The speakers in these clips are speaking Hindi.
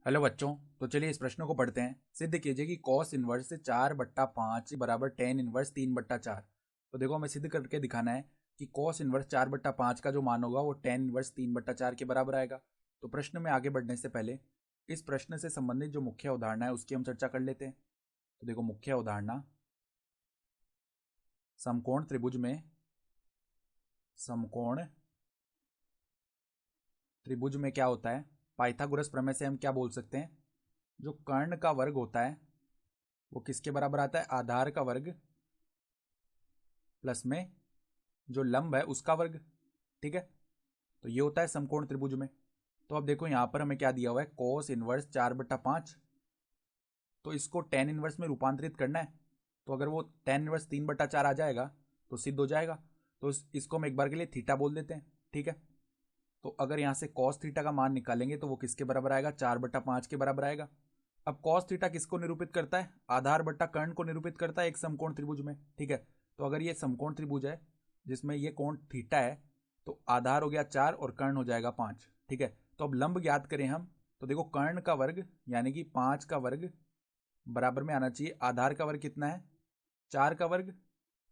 हेलो बच्चों। तो चलिए इस प्रश्न को पढ़ते हैं। सिद्ध कीजिए कि कॉस इनवर्स 4/5 बराबर टेन इनवर्स 3/4। तो देखो हमें सिद्ध करके दिखाना है कि कॉस इनवर्स 4/5 का जो मान होगा वो टेन इनवर्स 3/4 के बराबर आएगा। तो प्रश्न में आगे बढ़ने से पहले इस प्रश्न से संबंधित जो मुख्य उदाहरण है उसकी हम चर्चा कर लेते हैं। तो देखो मुख्य उदाहरण, समकोण त्रिभुज में क्या होता है, पाइथागोरस प्रमेय से हम क्या बोल सकते हैं, जो कर्ण का वर्ग होता है वो किसके बराबर आता है, आधार का वर्ग प्लस में जो लंब है उसका वर्ग। ठीक है, तो ये होता है समकोण त्रिभुज में। तो अब देखो यहां पर हमें क्या दिया हुआ है, कोस इनवर्स 4/5। तो इसको टेन इनवर्स में रूपांतरित करना है। तो अगर वो टेन इनवर्स 3/4 आ जाएगा तो सिद्ध हो जाएगा। तो इसको हम एक बार के लिए थीटा बोल देते हैं। ठीक है, तो अगर यहां से कॉस थीटा का मान निकालेंगे तो वो किसके बराबर आएगा, 4/5 के बराबर आएगा। अब कॉस थीटा किसको निरूपित करता है, आधार बट्टा कर्ण को निरूपित करता है एक समकोण त्रिभुज में। ठीक है, तो अगर ये समकोण त्रिभुज है जिसमें ये कोण थीटा है तो आधार हो गया 4 और कर्ण हो जाएगा 5। ठीक है, तो अब लंब ज्ञात करें हम। तो देखो कर्ण का वर्ग यानी कि 5 का वर्ग बराबर में आना चाहिए आधार का वर्ग कितना है, 4 का वर्ग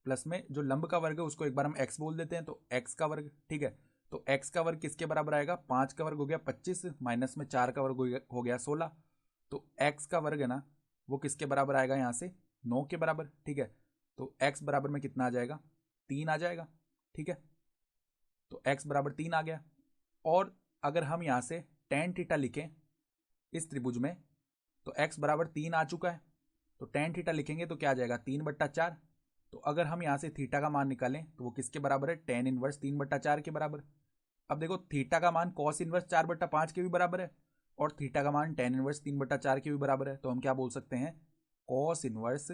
प्लस में जो लंब का वर्ग है उसको एक बार हम x बोल देते हैं तो x का वर्ग। ठीक है, तो x का वर्ग किसके बराबर आएगा, 5 का वर्ग हो गया 25 माइनस में 4 का वर्ग हो गया 16। तो x का वर्ग है ना वो किसके बराबर आएगा, यहाँ से 9 के बराबर। ठीक है, तो x बराबर में कितना आ जाएगा, 3 आ जाएगा। ठीक है, तो x बराबर 3 आ गया। और अगर हम यहाँ से टेन थीटा लिखें इस त्रिभुज में तो x बराबर 3 आ चुका है। तो टेन थीटा लिखेंगे तो क्या आ जाएगा, 3/4। तो अगर हम यहाँ से थीटा का मान निकालें तो वो किसके बराबर है, टेन इनवर्स 3/4 के बराबर। अब देखो थीटा का मान कॉस इनवर्स 4/5 के भी बराबर है और थीटा का मान टेन इनवर्स 3/4 के भी बराबर है। तो हम क्या बोल सकते हैं, कॉस इनवर्स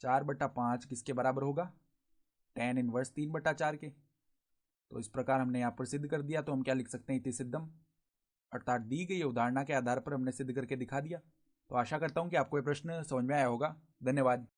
4/5 किसके बराबर होगा, टेन इनवर्स 3/4 के। तो इस प्रकार हमने यहाँ पर सिद्ध कर दिया। तो हम क्या लिख सकते हैं, इति सिद्धम, अर्थात दी गई उदाहरणा के आधार पर हमने सिद्ध करके दिखा दिया। तो आशा करता हूँ कि आपको ये प्रश्न समझ में आया होगा। धन्यवाद।